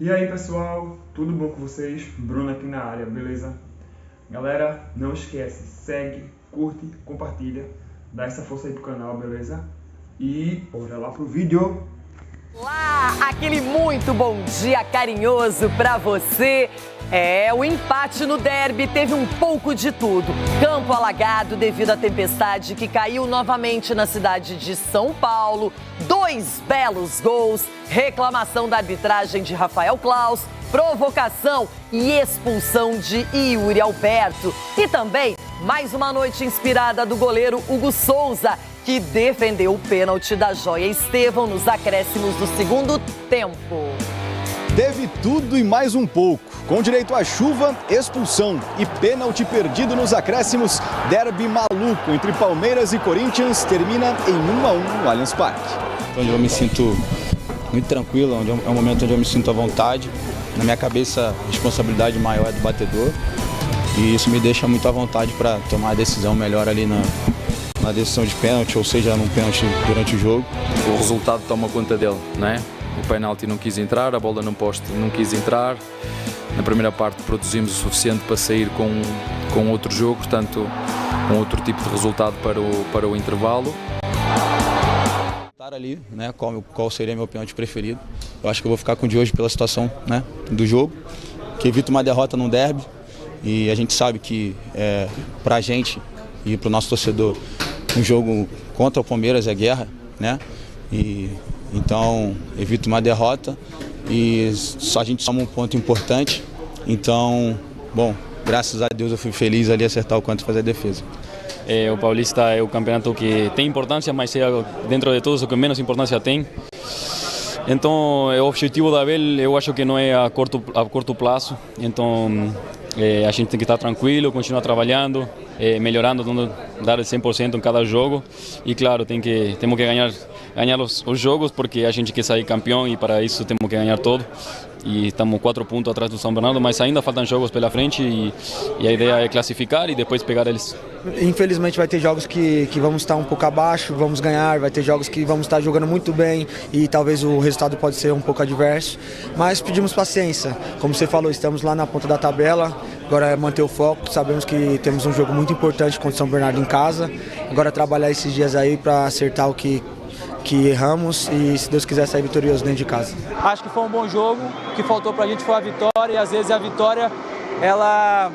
E aí pessoal, tudo bom com vocês? Bruno aqui na área, beleza? Galera, não esquece, segue, curte, compartilha, dá essa força aí pro canal, beleza? E bora lá pro vídeo! Olá, aquele muito bom dia carinhoso pra você. O empate no derby teve um pouco de tudo. Campo alagado devido à tempestade que caiu novamente na cidade de São Paulo. 2 belos gols, reclamação da arbitragem de Rafael Claus, provocação e expulsão de Yuri Alberto. E também mais uma noite inspirada do goleiro Hugo Souza, que defendeu o pênalti da Joia Estevão nos acréscimos do segundo tempo. Teve tudo e mais um pouco. Com direito a chuva, expulsão e pênalti perdido nos acréscimos, derby maluco entre Palmeiras e Corinthians termina em 1-1 no Allianz Parque. Onde eu me sinto muito tranquilo, onde é um momento onde eu me sinto à vontade. Na minha cabeça, a responsabilidade maior é do batedor. E isso me deixa muito à vontade para tomar a decisão melhor ali na decisão de pênalti, ou seja, num pênalti durante o jogo. O resultado toma conta dele, não é? O penalti não quis entrar, a bola no poste não quis entrar. Na primeira parte produzimos o suficiente para sair com outro jogo, portanto, com outro tipo de resultado para o intervalo. Estar ali, né, qual seria meu pênalti preferido. Eu acho que eu vou ficar com o de hoje pela situação, né, do jogo, que evita uma derrota num derby. E a gente sabe que para a gente e para o nosso torcedor, um jogo contra o Palmeiras é guerra, né? E então evito uma derrota e só a gente soma um ponto importante. Então, bom, graças a Deus eu fui feliz ali acertar o canto e fazer a defesa. O Paulista é o campeonato que tem importância, mas é dentro de todos o que menos importância tem. Então, o objetivo da Abel eu acho que não é a curto prazo. Então, a gente tem que estar tranquilo, continuar trabalhando, melhorando, dar o 100% em cada jogo. E claro, temos que ganhar os jogos porque a gente quer sair campeão e para isso temos que ganhar todo. E estamos 4 pontos atrás do São Bernardo, mas ainda faltam jogos pela frente e a ideia é classificar e depois pegar eles. Infelizmente vai ter jogos que vamos estar um pouco abaixo, vamos ganhar, vai ter jogos que vamos estar jogando muito bem e talvez o resultado pode ser um pouco adverso, mas pedimos paciência. Como você falou, estamos lá na ponta da tabela, agora é manter o foco, sabemos que temos um jogo muito importante contra o São Bernardo em casa, agora trabalhar esses dias aí para acertar o que erramos e, se Deus quiser, sair vitorioso dentro de casa. Acho que foi um bom jogo, o que faltou pra gente foi a vitória e às vezes a vitória, ela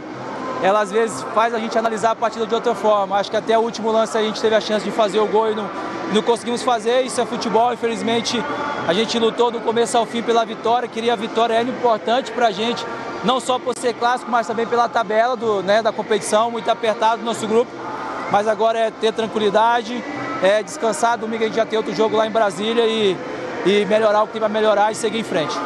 às vezes faz a gente analisar a partida de outra forma. Acho que até o último lance a gente teve a chance de fazer o gol e não conseguimos fazer, isso é futebol, infelizmente a gente lutou do começo ao fim pela vitória, queria a vitória, era importante pra gente, não só por ser clássico, mas também pela tabela da competição, muito apertado no nosso grupo, mas agora é ter tranquilidade, descansar, domingo a gente já tem outro jogo lá em Brasília e melhorar o que tem para melhorar e seguir em frente.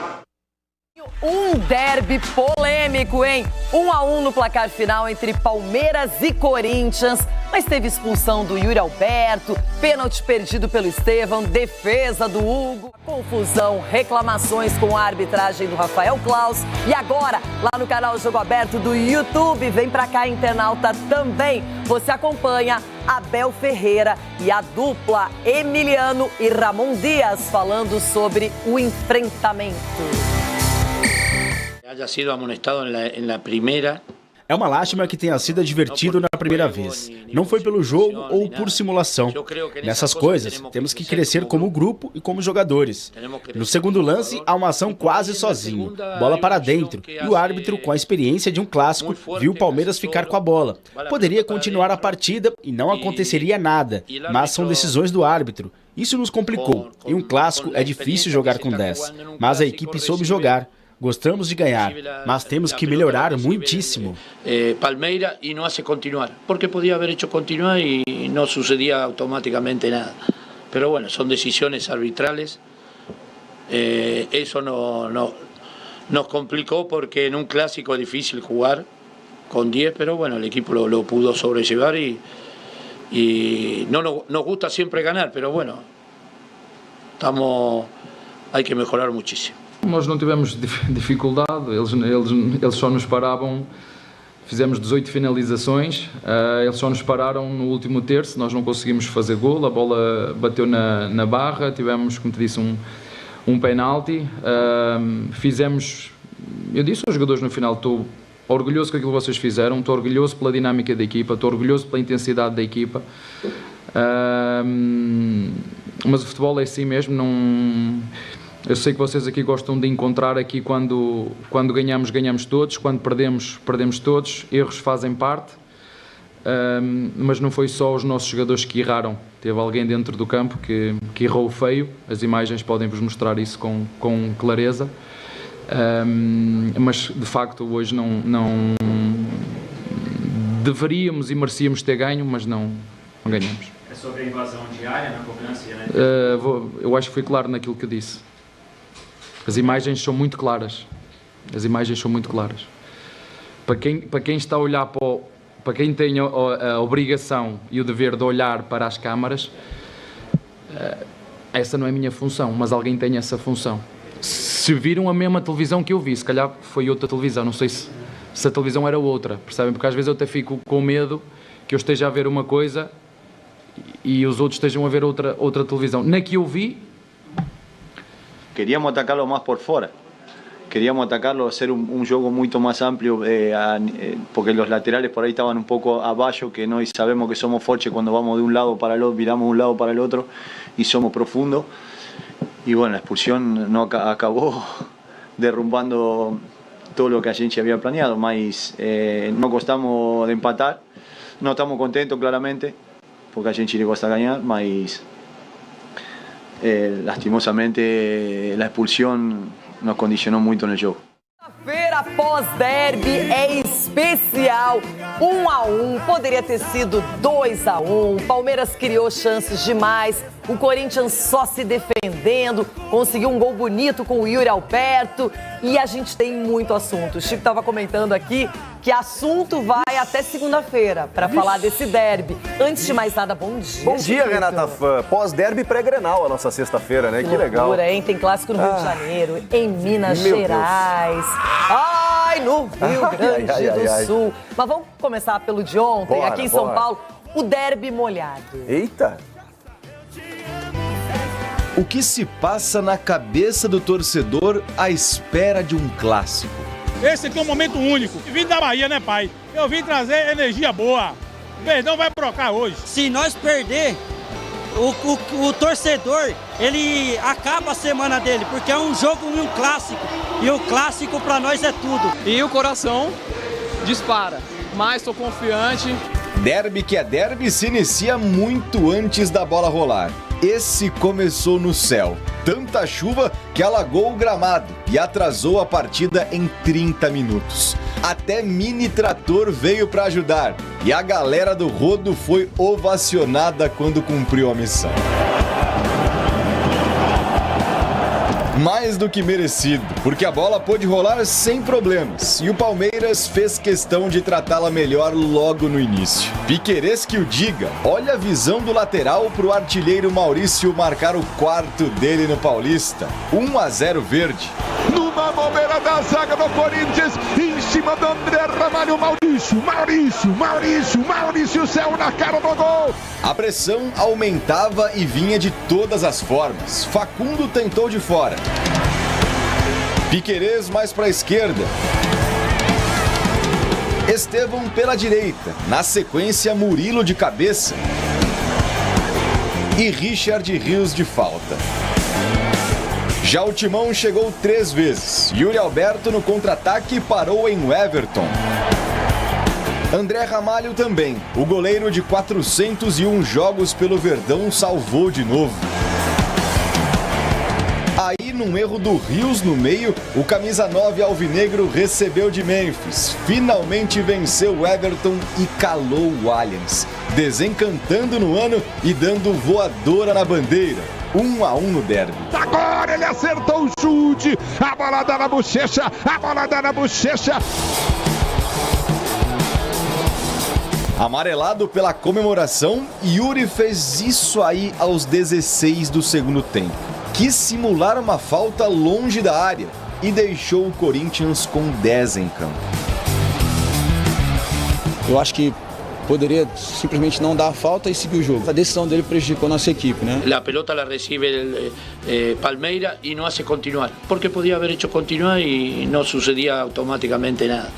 Um derby polêmico, hein? 1-1 no placar final entre Palmeiras e Corinthians, mas teve expulsão do Yuri Alberto, pênalti perdido pelo Estevão, defesa do Hugo, confusão, reclamações com a arbitragem do Rafael Claus. E agora, lá no canal Jogo Aberto do YouTube, vem pra cá, internauta, também. Você acompanha Abel Ferreira e a dupla Emiliano e Ramon Dias falando sobre o enfrentamento. Haya sido amonestado en la primera. É uma lástima que tenha sido advertido na primeira vez. Não foi pelo jogo ou por simulação. Nessas coisas, temos que crescer como grupo e como jogadores. No segundo lance, há uma ação quase sozinho. Bola para dentro. E o árbitro, com a experiência de um clássico, viu o Palmeiras ficar com a bola. Poderia continuar a partida e não aconteceria nada. Mas são decisões do árbitro. Isso nos complicou. Em um clássico é difícil jogar com 10. Mas a equipe soube jogar. Gostamos de ganhar, mas temos que melhorar muitíssimo. Palmeiras e não hace continuar, porque podia haber hecho continuar e não sucedia automaticamente nada. Pero bueno, são decisões arbitrales. Eso nos complicó porque en un clásico es difícil jugar con 10, pero bueno, el equipo lo pudo sobrellevar y no nos gusta siempre ganar, pero bueno, hay que mejorar muchísimo. Nós não tivemos dificuldade, eles só nos paravam, fizemos 18 finalizações, eles só nos pararam no último terço, nós não conseguimos fazer golo, a bola bateu na barra, tivemos, como te disse, um penalti. Eu disse aos jogadores no final, estou orgulhoso com aquilo que vocês fizeram, estou orgulhoso pela dinâmica da equipa, estou orgulhoso pela intensidade da equipa. Mas o futebol é assim mesmo, eu sei que vocês aqui gostam de encontrar aqui quando ganhamos, ganhamos todos, quando perdemos, perdemos todos, erros fazem parte, mas não foi só os nossos jogadores que erraram, teve alguém dentro do campo que errou feio, as imagens podem-vos mostrar isso com clareza, mas de facto hoje não deveríamos e merecíamos ter ganho, mas não ganhamos. É sobre a invasão diária na cobrança, né? Eu acho que fui claro naquilo que eu disse. As imagens são muito claras. As imagens são muito claras. Para quem está a olhar para quem tem a obrigação e o dever de olhar para as câmaras, essa não é a minha função, mas alguém tem essa função. Se viram a mesma televisão que eu vi, se calhar foi outra televisão, não sei se a televisão era outra, percebem? Porque às vezes eu até fico com medo que eu esteja a ver uma coisa e os outros estejam a ver outra televisão. Na que eu vi... Queríamos atacarlo más por fuera. Queríamos atacarlo, hacer un juego mucho más amplio, porque los laterales por ahí estaban un poco abajo, que nós sabemos que somos fuertes cuando vamos de un lado para el otro, viramos de un lado para el otro y somos profundos. Y bueno, la expulsión no acabó derrumbando todo lo que a gente había planeado, mas no gostamos de empatar, no estamos contentos claramente, porque a gente le cuesta ganar, mas lastimosamente la expulsión nos condicionou muito no jogo. Feira pós-derby é especial. 1-1, poderia ter sido 2-1. Palmeiras criou chances demais. O Corinthians só se defendendo, conseguiu um gol bonito com o Yuri Alberto. E a gente tem muito assunto. O Chico estava comentando aqui que assunto vai até segunda-feira para falar desse derby. Antes de mais nada, bom dia. Bom dia, Renata Fã. Pós-derby pré-Grenal a nossa sexta-feira, né? Que legal. Loucura, hein? Tem clássico no Rio de Janeiro, em Minas Gerais. Ai, no Rio Grande do Sul. Mas vamos começar pelo de ontem, aqui em São Paulo, o derby molhado. Eita! O que se passa na cabeça do torcedor à espera de um clássico? Esse aqui é um momento único. Vim da Bahia, né, pai? Eu vim trazer energia boa. O Verdão vai brocar hoje. Se nós perder, o torcedor, ele acaba a semana dele, porque é um jogo e um clássico. E o clássico pra nós é tudo. E o coração dispara. Mas estou confiante. Derby que é derby se inicia muito antes da bola rolar. Esse começou no céu. Tanta chuva que alagou o gramado e atrasou a partida em 30 minutos. Até mini trator veio para ajudar e a galera do rodo foi ovacionada quando cumpriu a missão. Mais do que merecido, porque a bola pôde rolar sem problemas e o Palmeiras fez questão de tratá-la melhor logo no início. Piquerez que o diga, olha a visão do lateral pro artilheiro Maurício marcar o quarto dele no Paulista. 1-0 verde. Numa bobeira da zaga do Corinthians, em cima do André Ramalho, Maurício, céu na cara do gol. A pressão aumentava e vinha de todas as formas. Facundo tentou de fora. Piquerez mais para a esquerda. Estevão pela direita. Na sequência, Murilo de cabeça. E Richard Rios de falta. Já o Timão chegou 3 vezes. Yuri Alberto no contra-ataque parou em Everton. André Ramalho também. O goleiro de 401 jogos pelo Verdão salvou de novo. Aí, num erro do Rios no meio, o camisa 9 alvinegro recebeu de Memphis. Finalmente venceu o Everton e calou o Allianz, desencantando no ano e dando voadora na bandeira. 1-1 no derby. Agora ele acertou o chute. A bola dá na bochecha. Amarelado pela comemoração, Yuri fez isso aí aos 16 do segundo tempo. Quis simular uma falta longe da área e deixou o Corinthians com 10 em campo. Eu acho que poderia simplesmente não dar a falta e seguir o jogo. A decisão dele prejudicou a nossa equipe, né? A pelota la recibe Palmeiras e não hace continuar, porque podia haber hecho continuar e não sucedia automaticamente nada.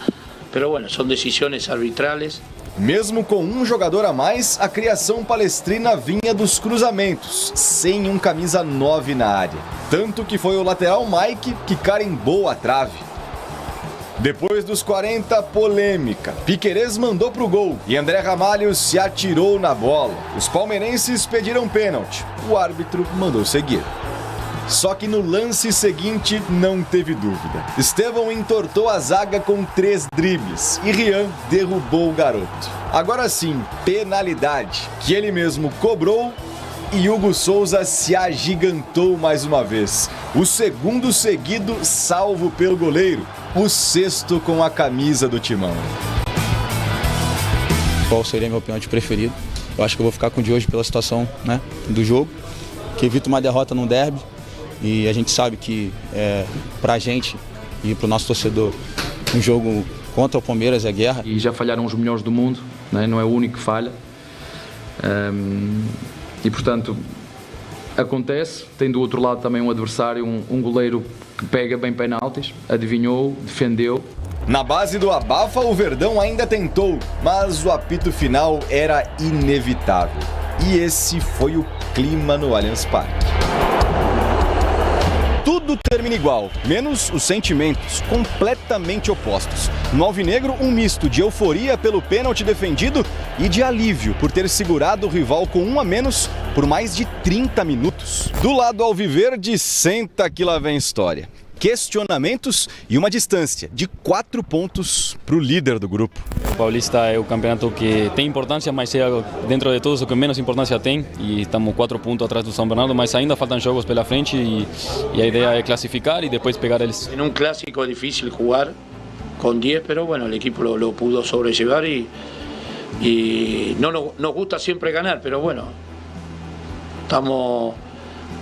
Pero bueno, são decisões arbitrales. Mesmo com um jogador a mais, a criação palestrina vinha dos cruzamentos, sem um camisa 9 na área. Tanto que foi o lateral Mike que carimbou a trave. Depois dos 40, polêmica. Piquerez mandou pro gol e André Ramalho se atirou na bola. Os palmeirenses pediram pênalti. O árbitro mandou seguir. Só que no lance seguinte não teve dúvida. Estevão entortou a zaga com 3 dribles e Rian derrubou o garoto. Agora sim, penalidade, que ele mesmo cobrou e Hugo Souza se agigantou mais uma vez. O segundo seguido salvo pelo goleiro, o 6º com a camisa do Timão. Qual seria meu pênalti preferido? Eu acho que eu vou ficar com o de hoje pela situação, né, do jogo, que evita uma derrota num derby. E a gente sabe que pra gente e pro nosso torcedor, um jogo contra o Palmeiras é guerra. E já falharam os melhores do mundo, né? Não é o único que falha. E portanto, acontece. Tem do outro lado também um adversário, um goleiro que pega bem penaltis, adivinhou, defendeu. Na base do abafa, o Verdão ainda tentou, mas o apito final era inevitável. E esse foi o clima no Allianz Parque. Tudo termina igual, menos os sentimentos, completamente opostos. No alvinegro, um misto de euforia pelo pênalti defendido e de alívio por ter segurado o rival com 1 a menos por mais de 30 minutos. Do lado alviverde, senta que lá vem história. Questionamentos e uma distância de 4 pontos para o líder do grupo. O Paulista é o campeonato que tem importância, mas é dentro de todos o que menos importância tem. E estamos 4 pontos atrás do São Bernardo, mas ainda faltam jogos pela frente e a ideia é classificar e depois pegar eles. Em um clássico é difícil jogar com 10, mas bueno, o equipo lo pudo sobrellevar e não nos gusta sempre ganhar, mas bueno,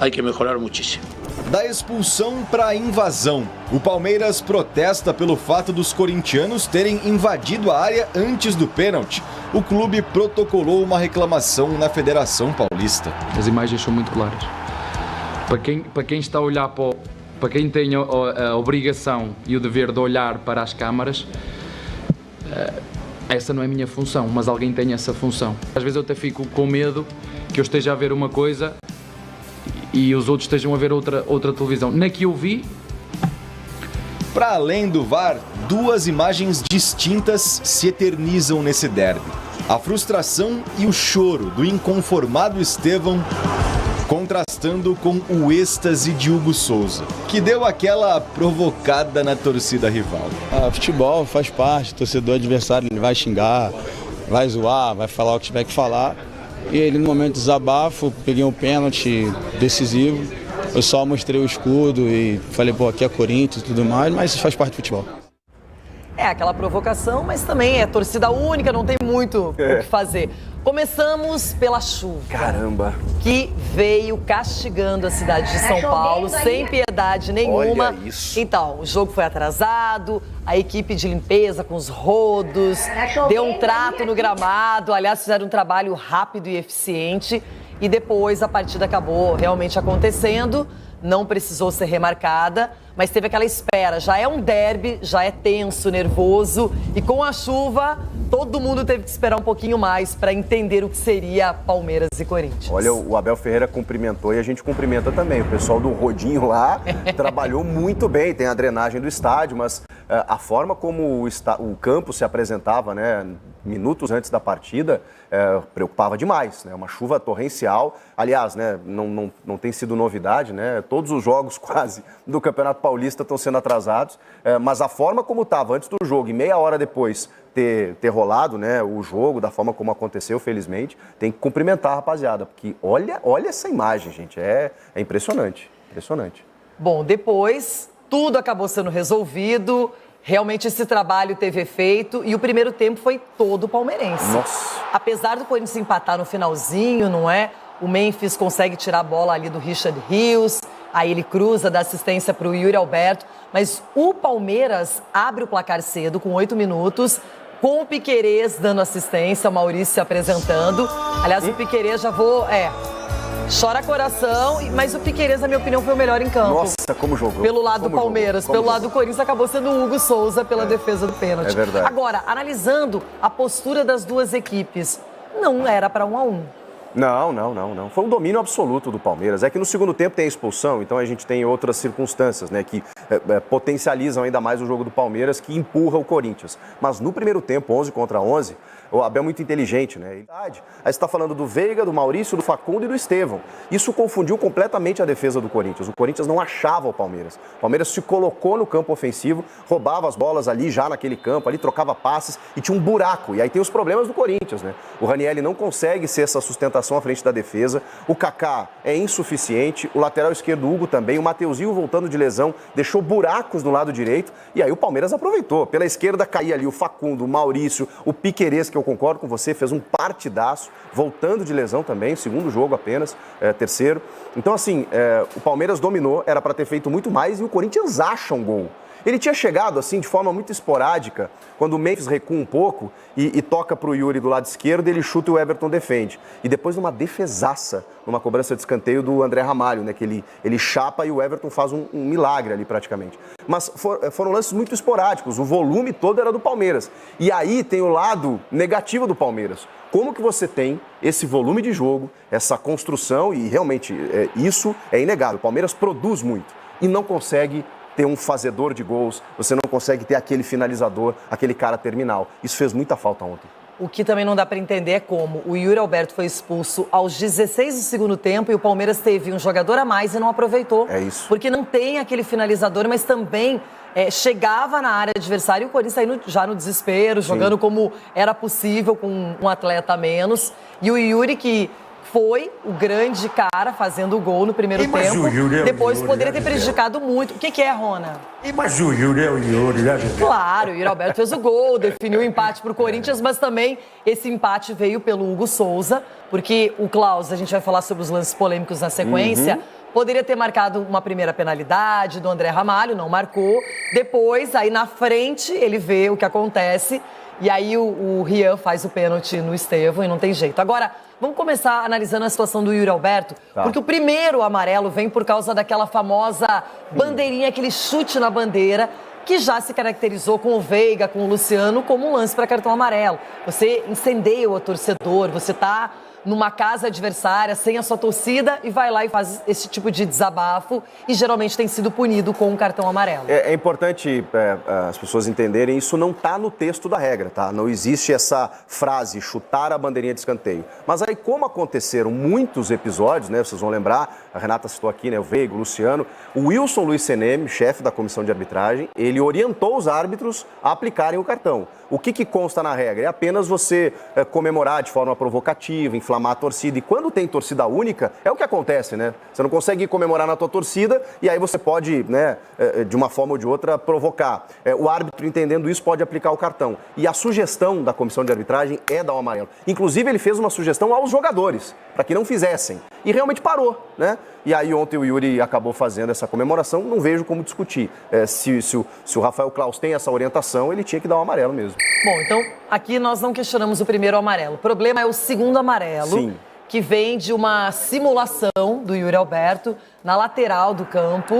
hay que mejorar muchísimo. Da expulsão para a invasão, o Palmeiras protesta pelo fato dos corintianos terem invadido a área antes do pênalti. O clube protocolou uma reclamação na Federação Paulista. As imagens são muito claras. Para quem está a olhar para quem tem a obrigação e o dever de olhar para as câmaras, essa não é a minha função, mas alguém tem essa função. Às vezes eu até fico com medo que eu esteja a ver uma coisa e os outros estejam a ver outra televisão. Na que eu vi... Para além do VAR, 2 imagens distintas se eternizam nesse derby. A frustração e o choro do inconformado Estevão contrastando com o êxtase de Hugo Souza, que deu aquela provocada na torcida rival. Futebol faz parte, torcedor adversário ele vai xingar, vai zoar, vai falar o que tiver que falar. E ele no momento de desabafo, peguei um pênalti decisivo, eu só mostrei o escudo e falei, pô, aqui é Corinthians e tudo mais, mas isso faz parte do futebol. É aquela provocação, mas também é torcida única, não tem muito o que fazer. Começamos pela chuva. Caramba! Que veio castigando a cidade de São Paulo, sem piedade nenhuma. Olha isso. Então, o jogo foi atrasado, a equipe de limpeza com os rodos, deu um trato no gramado. Aliás, fizeram um trabalho rápido e eficiente. E depois a partida acabou realmente acontecendo. Não precisou ser remarcada, mas teve aquela espera. Já é um derby, já é tenso, nervoso. E com a chuva, todo mundo teve que esperar um pouquinho mais para entender o que seria Palmeiras e Corinthians. Olha, o Abel Ferreira cumprimentou e a gente cumprimenta também. O pessoal do Rodinho lá trabalhou muito bem. Tem a drenagem do estádio, mas a forma como o campo se apresentava, né, minutos antes da partida, preocupava demais, né? Uma chuva torrencial. Aliás, né, não tem sido novidade, né? Todos os jogos quase do Campeonato Paulista estão sendo atrasados, mas a forma como estava antes do jogo e meia hora depois ter rolado, né, o jogo, da forma como aconteceu, felizmente, tem que cumprimentar a rapaziada, porque olha essa imagem, gente, é impressionante, impressionante. Bom, depois tudo acabou sendo resolvido. Realmente esse trabalho teve efeito e o primeiro tempo foi todo palmeirense. Nossa. Apesar do Corinthians empatar no finalzinho, não é? O Memphis consegue tirar a bola ali do Richard Rios, aí ele cruza, dá assistência para o Yuri Alberto, mas o Palmeiras abre o placar cedo, com 8 minutos, com o Piquerez dando assistência, o Maurício se apresentando. Aliás, o Piquerez chora coração, mas o Piquerez, na minha opinião, foi o melhor em campo. Nossa, como jogou. Pelo lado do Palmeiras, pelo lado do Corinthians, acabou sendo o Hugo Souza pela defesa do pênalti. É verdade. Agora, analisando a postura das duas equipes, não era para 1-1. Não. Foi um domínio absoluto do Palmeiras. É que no segundo tempo tem a expulsão, então a gente tem outras circunstâncias, né, que potencializam ainda mais o jogo do Palmeiras, que empurra o Corinthians. Mas no primeiro tempo, 11 contra 11, o Abel é muito inteligente, né? Aí você está falando do Veiga, do Maurício, do Facundo e do Estevão. Isso confundiu completamente a defesa do Corinthians. O Corinthians não achava o Palmeiras. O Palmeiras se colocou no campo ofensivo, roubava as bolas ali já naquele campo, ali trocava passes e tinha um buraco. E aí tem os problemas do Corinthians, né? O Ranieri não consegue ser essa sustentação à frente da defesa. O Kaká é insuficiente. O lateral esquerdo, Hugo, também. O Mateuzinho, voltando de lesão, deixou buracos no lado direito. E aí o Palmeiras aproveitou. Pela esquerda caía ali o Facundo, o Maurício, o Piquerez, que eu concordo com você, fez um partidaço, voltando de lesão também, segundo jogo apenas, terceiro. Então, assim, o Palmeiras dominou, era para ter feito muito mais e o Corinthians acha um gol. Ele tinha chegado, assim, de forma muito esporádica, quando o Memphis recua um pouco e toca para o Yuri do lado esquerdo, ele chuta e o Everton defende. E depois numa defesaça, numa cobrança de escanteio do André Ramalho, né, que ele chapa e o Everton faz um milagre ali praticamente. Mas foram lances muito esporádicos, o volume todo era do Palmeiras. E aí tem o lado negativo do Palmeiras. Como que você tem esse volume de jogo, essa construção, e realmente isso é inegável. O Palmeiras produz muito e não consegue ter um fazedor de gols, você não consegue ter aquele finalizador, aquele cara terminal. Isso fez muita falta ontem. O que também não dá para entender é como o Yuri Alberto foi expulso aos 16 do segundo tempo e o Palmeiras teve um jogador a mais e não aproveitou. É isso. Porque não tem aquele finalizador, mas também chegava na área adversária e o Corinthians saindo já no desespero, jogando como era possível com um atleta a menos. E o Yuri, que foi o grande cara fazendo o gol no primeiro tempo. Depois poderia ter prejudicado muito. O que é, Rona? Mas o Yuri é o Yuri, né, gente? Claro, o Yuri Alberto fez o gol, definiu o empate para o Corinthians, mas também esse empate veio pelo Hugo Souza, porque o Klaus, a gente vai falar sobre os lances polêmicos na sequência, poderia ter marcado uma primeira penalidade do André Ramalho, não marcou. Depois, aí na frente, ele vê o que acontece e aí o Rian faz o pênalti no Estevão e não tem jeito. Agora, vamos começar analisando a situação do Yuri Alberto, porque o primeiro amarelo vem por causa daquela famosa bandeirinha, aquele chute na bandeira, que já se caracterizou com o Veiga, com o Luciano, como um lance para cartão amarelo. Você incendeia o torcedor, você está numa casa adversária, sem a sua torcida, e vai lá e faz esse tipo de desabafo, e geralmente tem sido punido com um cartão amarelo. É importante as pessoas entenderem, isso não está no texto da regra, tá? Não existe essa frase, chutar a bandeirinha de escanteio. Mas aí, como aconteceram muitos episódios, né? Vocês vão lembrar, a Renata citou aqui, né? O Veiga, o Luciano, o Wilson Luiz Senem, chefe da comissão de arbitragem, ele orientou os árbitros a aplicarem o cartão. O que consta na regra? É apenas você comemorar de forma provocativa, inflamar a torcida. E quando tem torcida única, é o que acontece, né? Você não consegue comemorar na tua torcida e aí você pode, né, de uma forma ou de outra, provocar. O árbitro, entendendo isso, pode aplicar o cartão. E a sugestão da comissão de arbitragem é dar o amarelo. Inclusive, ele fez uma sugestão aos jogadores, para que não fizessem. E realmente parou, né? E aí ontem o Yuri acabou fazendo essa comemoração, não vejo como discutir. Se o Rafael Klaus tem essa orientação, ele tinha que dar o amarelo mesmo. Bom, então aqui nós não questionamos o primeiro amarelo. O problema é o segundo amarelo, que vem de uma simulação do Yuri Alberto na lateral do campo.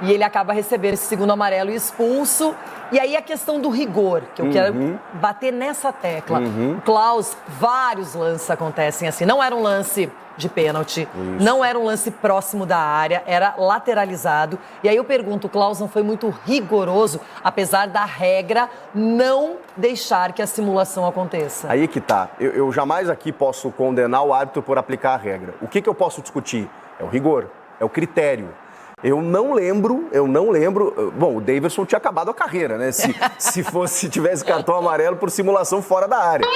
E ele acaba recebendo esse segundo amarelo e expulso. E aí a questão do rigor, que eu quero bater nessa tecla. O Klaus, vários lances acontecem assim. Não era um lance de pênalti, não era um lance próximo da área, era lateralizado. E aí eu pergunto, o Klaus não foi muito rigoroso, apesar da regra não deixar que a simulação aconteça? Aí que tá. Eu jamais aqui posso condenar o árbitro por aplicar a regra. O que eu posso discutir? É o rigor, é o critério. Eu não lembro. Bom, o Daverson tinha acabado a carreira, né? Se tivesse cartão amarelo por simulação fora da área.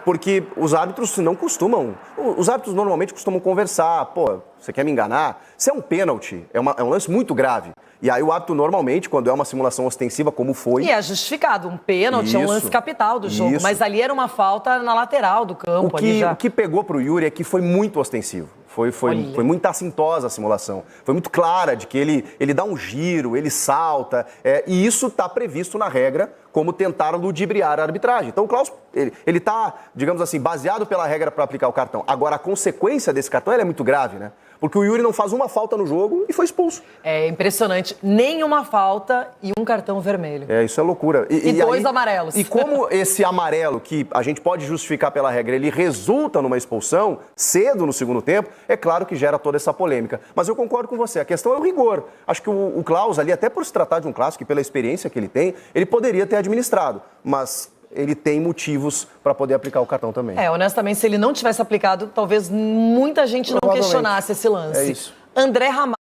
Porque os árbitros não costumam. Os árbitros normalmente costumam conversar. Pô, você quer me enganar? Se é um pênalti, é um lance muito grave. E aí o árbitro normalmente, quando é uma simulação ostensiva, como foi... E é justificado. Um pênalti é um lance capital do jogo. Mas ali era uma falta na lateral do campo. O que pegou pro Yuri é que foi muito ostensivo. Foi muito assintosa a simulação. Foi muito clara de que ele dá um giro, ele salta, e isso está previsto na regra como tentaram ludibriar a arbitragem. Então o Klaus, ele está, digamos assim, baseado pela regra para aplicar o cartão. Agora, a consequência desse cartão é muito grave, né? Porque o Yuri não faz uma falta no jogo e foi expulso. É impressionante. Nenhuma falta e um cartão vermelho. Isso é loucura. E dois amarelos. E como esse amarelo, que a gente pode justificar pela regra, ele resulta numa expulsão cedo no segundo tempo, é claro que gera toda essa polêmica. Mas eu concordo com você, a questão é o rigor. Acho que o Klaus ali, até por se tratar de um clássico e pela experiência que ele tem, ele poderia ter administrado, mas ele tem motivos para poder aplicar o cartão também. Honestamente, se ele não tivesse aplicado, talvez muita gente não questionasse esse lance. É isso. André Ramalho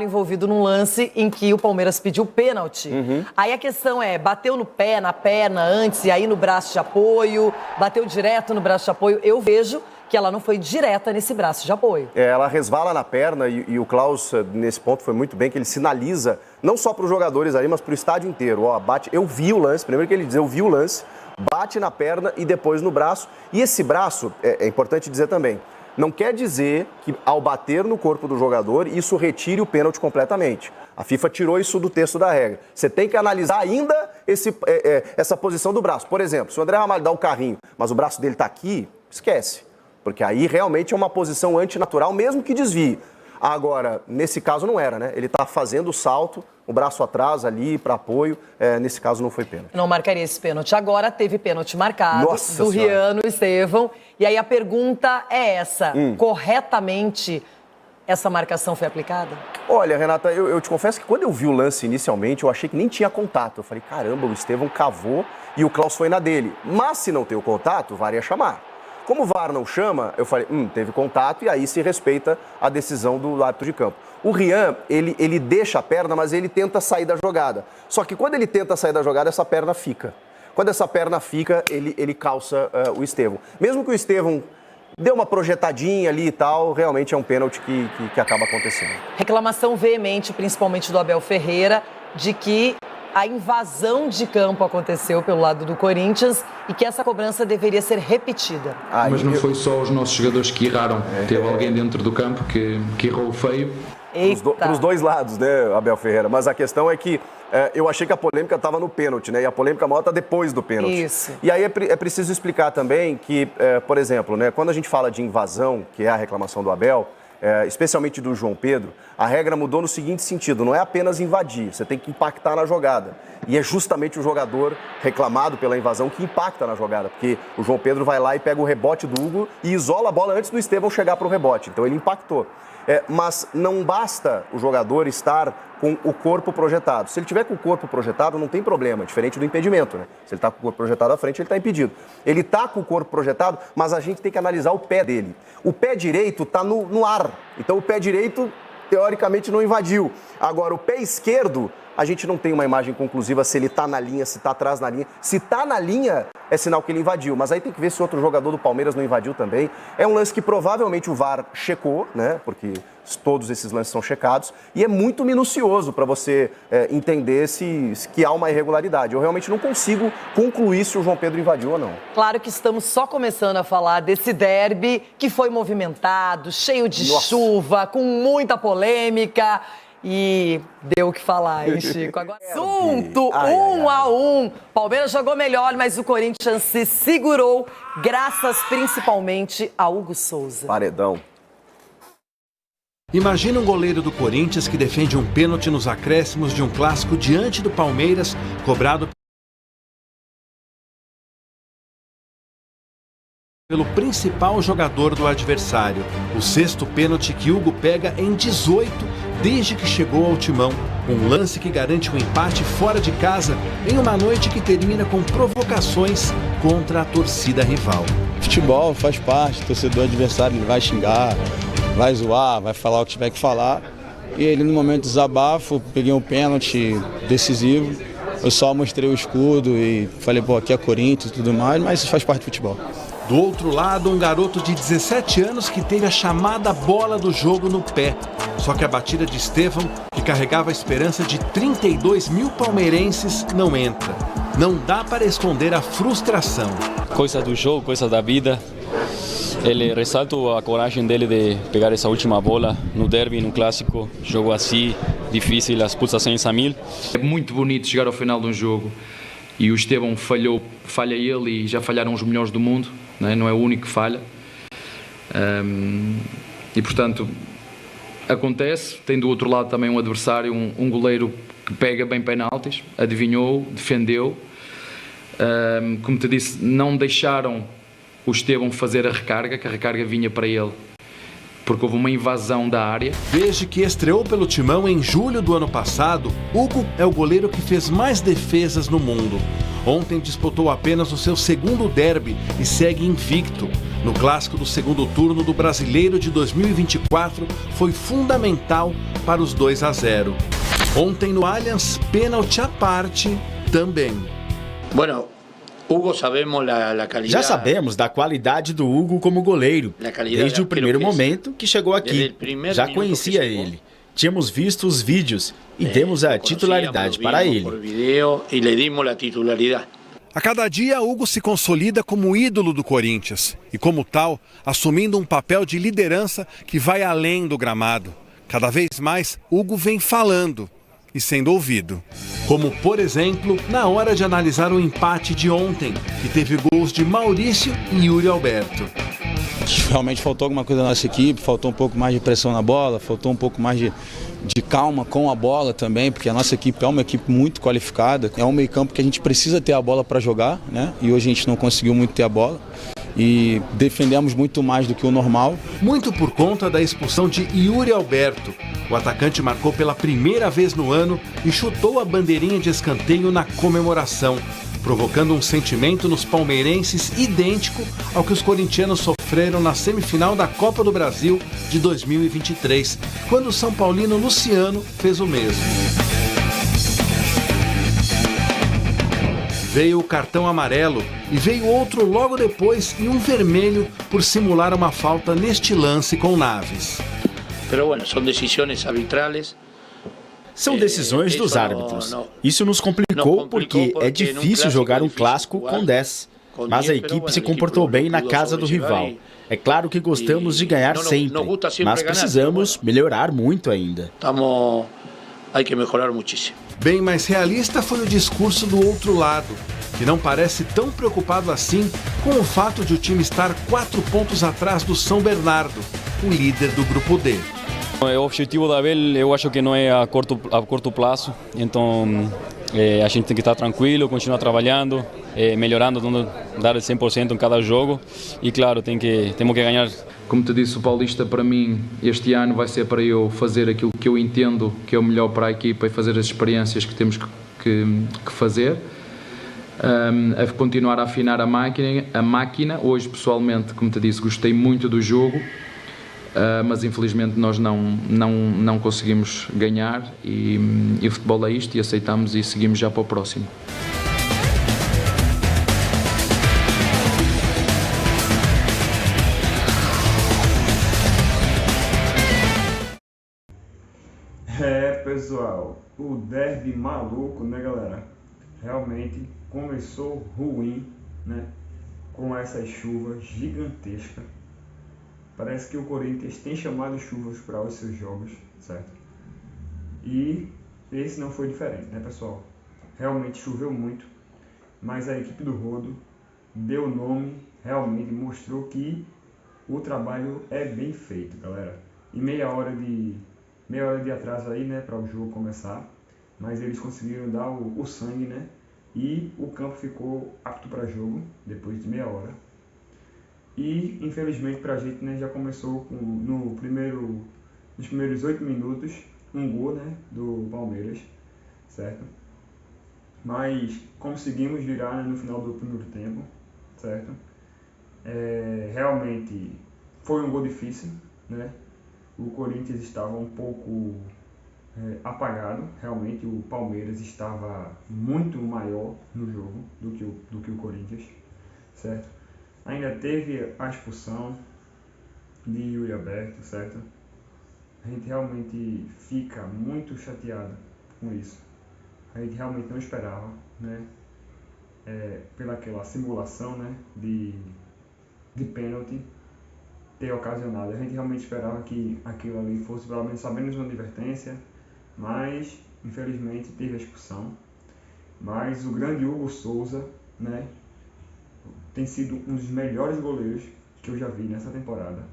envolvido num lance em que o Palmeiras pediu pênalti. Aí a questão é, bateu no pé, na perna antes e aí no braço de apoio, bateu direto no braço de apoio. Eu vejo que ela não foi direta nesse braço de apoio. Ela resvala na perna e o Klaus, nesse ponto, foi muito bem, que ele sinaliza, não só para os jogadores ali, mas para o estádio inteiro. Bate, eu vi o lance, primeiro que ele diz, eu vi o lance, bate na perna e depois no braço. E esse braço, é importante dizer também, não quer dizer que ao bater no corpo do jogador, isso retire o pênalti completamente. A FIFA tirou isso do texto da regra. Você tem que analisar ainda essa posição do braço. Por exemplo, se o André Ramalho dá o carrinho, mas o braço dele está aqui, esquece. Porque aí realmente é uma posição antinatural, mesmo que desvie. Agora, nesse caso não era, né? Ele está fazendo o salto, o braço atrás ali para apoio. Nesse caso não foi pênalti. Não marcaria esse pênalti. Agora teve pênalti marcado do Rian Estevão. E aí a pergunta é essa. Corretamente, essa marcação foi aplicada? Olha, Renata, eu te confesso que quando eu vi o lance inicialmente, eu achei que nem tinha contato. Eu falei, caramba, o Estevão cavou e o Klaus foi na dele. Mas se não tem o contato, o VAR ia chamar. Como o VAR não chama, eu falei, teve contato e aí se respeita a decisão do árbitro de campo. O Rian, ele deixa a perna, mas ele tenta sair da jogada. Só que quando ele tenta sair da jogada, essa perna fica. Quando essa perna fica, ele calça o Estevão. Mesmo que o Estevão dê uma projetadinha ali e tal, realmente é um pênalti que acaba acontecendo. Reclamação veemente, principalmente do Abel Ferreira, de que a invasão de campo aconteceu pelo lado do Corinthians e que essa cobrança deveria ser repetida. Mas não foi só os nossos jogadores que erraram. Teve alguém dentro do campo que errou feio. Para os dois lados, né, Abel Ferreira? Mas a questão é que eu achei que a polêmica estava no pênalti, né? E a polêmica maior está depois do pênalti. Isso. E aí é preciso explicar também que, por exemplo, né, quando a gente fala de invasão, que é a reclamação do Abel, especialmente do João Pedro, a regra mudou no seguinte sentido, não é apenas invadir, você tem que impactar na jogada. E é justamente o jogador reclamado pela invasão que impacta na jogada, porque o João Pedro vai lá e pega o rebote do Hugo e isola a bola antes do Estevão chegar para o rebote, então ele impactou. Mas não basta o jogador estar com o corpo projetado. Se ele tiver com o corpo projetado, não tem problema, diferente do impedimento, né? Se ele está com o corpo projetado à frente, ele está impedido. Ele está com o corpo projetado, mas a gente tem que analisar o pé dele. O pé direito está no ar, então o pé direito, teoricamente, não invadiu. Agora, o pé esquerdo, a gente não tem uma imagem conclusiva se ele está na linha, se está atrás na linha. Se está na linha, é sinal que ele invadiu. Mas aí tem que ver se outro jogador do Palmeiras não invadiu também. É um lance que provavelmente o VAR checou, né? Porque todos esses lances são checados. E é muito minucioso para você entender que há uma irregularidade. Eu realmente não consigo concluir se o João Pedro invadiu ou não. Claro que estamos só começando a falar desse derby que foi movimentado, cheio de chuva, com muita polêmica. E deu o que falar, hein, Chico? Agora, assunto 1-1. Palmeiras jogou melhor, mas o Corinthians se segurou, graças principalmente a Hugo Souza. Paredão. Imagina um goleiro do Corinthians que defende um pênalti nos acréscimos de um clássico diante do Palmeiras, cobrado pelo principal jogador do adversário. O sexto pênalti que Hugo pega em 18 desde que chegou ao timão. Um lance que garante o empate fora de casa em uma noite que termina com provocações contra a torcida rival. Futebol faz parte, o torcedor adversário ele vai xingar, vai zoar, vai falar o que tiver que falar. E ele no momento de desabafo, peguei um pênalti decisivo. Eu só mostrei o escudo e falei, aqui é Corinthians e tudo mais, mas isso faz parte do futebol. Do outro lado, um garoto de 17 anos que teve a chamada bola do jogo no pé. Só que a batida de Estevão, que carregava a esperança de 32 mil palmeirenses, não entra. Não dá para esconder a frustração. Coisa do jogo, coisa da vida. Ele ressalto a coragem dele de pegar essa última bola no derby, no clássico, jogo assim, difícil, as pulsações a mil. É muito bonito chegar ao final de um jogo e o Estevão falha ele e já falharam os melhores do mundo, não é o único que falha. E portanto, acontece, tem do outro lado também um adversário, um goleiro que pega bem penaltis, adivinhou, defendeu. Como te disse, não deixaram o Estevão fazer a recarga, que a recarga vinha para ele, porque houve uma invasão da área. Desde que estreou pelo Timão em julho do ano passado, Hugo é o goleiro que fez mais defesas no mundo. Ontem disputou apenas o seu segundo derby e segue invicto. No clássico do segundo turno do Brasileiro de 2024, foi fundamental para os 2-0. Ontem no Allianz, pênalti à parte também. Bueno, Hugo, já sabemos da qualidade do Hugo como goleiro, desde o primeiro momento que chegou aqui. Já conhecia ele, tínhamos visto os vídeos e demos a titularidade para ele. A cada dia, Hugo se consolida como ídolo do Corinthians e, como tal, assumindo um papel de liderança que vai além do gramado. Cada vez mais, Hugo vem falando e sendo ouvido. Como, por exemplo, na hora de analisar o empate de ontem, que teve gols de Maurício e Yuri Alberto. Realmente faltou alguma coisa na nossa equipe, faltou um pouco mais de pressão na bola, faltou um pouco mais de calma com a bola também, porque a nossa equipe é uma equipe muito qualificada, é um meio campo que a gente precisa ter a bola para jogar, né? E hoje a gente não conseguiu muito ter a bola. E defendemos muito mais do que o normal. Muito por conta da expulsão de Yuri Alberto. O atacante marcou pela primeira vez no ano e chutou a bandeirinha de escanteio na comemoração, provocando um sentimento nos palmeirenses idêntico ao que os corintianos sofreram na semifinal da Copa do Brasil de 2023, quando o São Paulino Luciano fez o mesmo. Veio o cartão amarelo e veio outro logo depois e um vermelho por simular uma falta neste lance com Naves. São decisões dos árbitros. Isso nos complicou porque é difícil jogar um clássico com 10. Mas a equipe se comportou bem na casa do rival. É claro que gostamos de ganhar sempre, mas precisamos melhorar muito ainda. Hay que mejorar muchísimo. Bem mais realista foi o discurso do outro lado, que não parece tão preocupado assim com o fato de o time estar 4 pontos atrás do São Bernardo, o líder do grupo D. O objetivo da Abel eu acho que não é a curto prazo, então a gente tem que estar tranquilo, continuar trabalhando, melhorando, dar o 100% em cada jogo e claro, temos que ganhar. Como te disse, o Paulista para mim este ano vai ser para eu fazer aquilo que eu entendo que é o melhor para a equipa e fazer as experiências que temos que fazer. A continuar a afinar a máquina. Hoje pessoalmente, como te disse, gostei muito do jogo, mas infelizmente nós não conseguimos ganhar e o futebol é isto e aceitamos e seguimos já para o próximo. Pessoal, o derby maluco, né, galera? Realmente começou ruim, né? Com essa chuva gigantesca. Parece que o Corinthians tem chamado chuvas para os seus jogos, certo? E esse não foi diferente, né, pessoal? Realmente choveu muito, mas a equipe do Rodo deu nome, realmente mostrou que o trabalho é bem feito, galera. E meia hora de atraso aí, né, para o jogo começar, mas eles conseguiram dar o sangue, né, e o campo ficou apto para jogo depois de meia hora. E infelizmente para a gente, né, já começou nos primeiros 8 minutos um gol, né, do Palmeiras, certo? Mas conseguimos virar, né, no final do primeiro tempo, certo? Realmente foi um gol difícil, né? O Corinthians estava um pouco apagado, realmente o Palmeiras estava muito maior no jogo do que o Corinthians, certo? Ainda teve a expulsão de Yuri Alberto, certo? A gente realmente fica muito chateado com isso. A gente realmente não esperava, né? Pelaquela simulação, né, de pênalti. ter ocasionado. A gente realmente esperava que aquilo ali fosse pelo menos só menos uma advertência, mas infelizmente teve a expulsão. Mas o grande Hugo Souza, né, tem sido um dos melhores goleiros que eu já vi nessa temporada.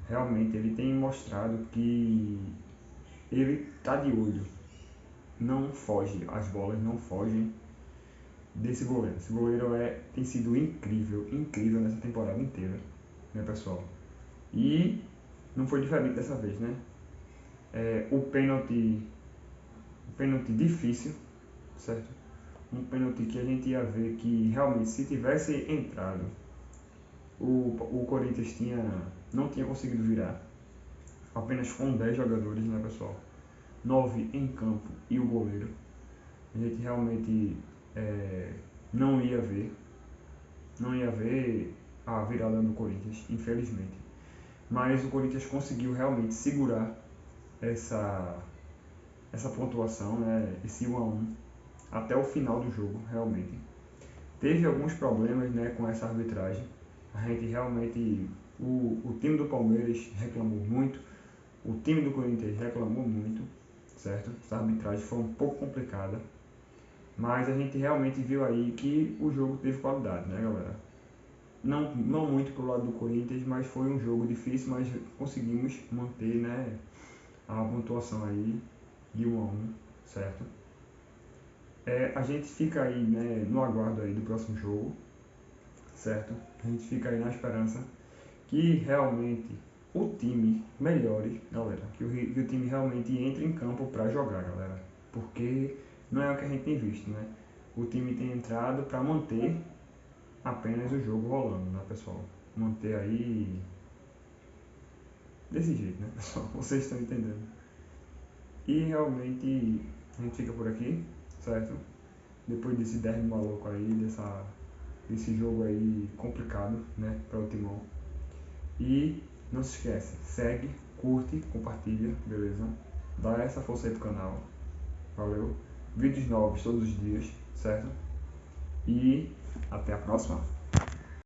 Realmente ele tem mostrado que ele está de olho, não foge, as bolas não fogem desse goleiro. Esse goleiro tem sido incrível nessa temporada inteira, né, pessoal? E não foi diferente dessa vez, né? O pênalti difícil, certo? Um pênalti que a gente ia ver que realmente, se tivesse entrado, o Corinthians não tinha conseguido virar. Apenas com 10 jogadores, né, pessoal? 9 em campo e o goleiro. A gente realmente não ia ver a virada do Corinthians, infelizmente. Mas o Corinthians conseguiu realmente segurar essa pontuação, né, esse 1-1 até o final do jogo, realmente. Teve alguns problemas, né, com essa arbitragem. A gente realmente, o time do Palmeiras reclamou muito, o time do Corinthians reclamou muito, certo? Essa arbitragem foi um pouco complicada, mas a gente realmente viu aí que o jogo teve qualidade, né, galera? Não muito pro lado do Corinthians, mas foi um jogo difícil, mas conseguimos manter, né, a pontuação aí de 1-1, certo? A gente fica aí, né, no aguardo aí do próximo jogo, certo? A gente fica aí na esperança que realmente o time melhore, galera, que o time realmente entre em campo para jogar, galera, porque não é o que a gente tem visto, né? O time tem entrado para manter apenas o jogo rolando, né, pessoal? Manter aí desse jeito, né, pessoal? Vocês estão entendendo. E realmente a gente fica por aqui, certo? Depois desse derby maluco aí, desse jogo aí complicado, né, para o Timão. E não se esquece, segue, curte, compartilha, beleza? Dá essa força aí pro canal, valeu? Vídeos novos todos os dias, certo? E até a próxima.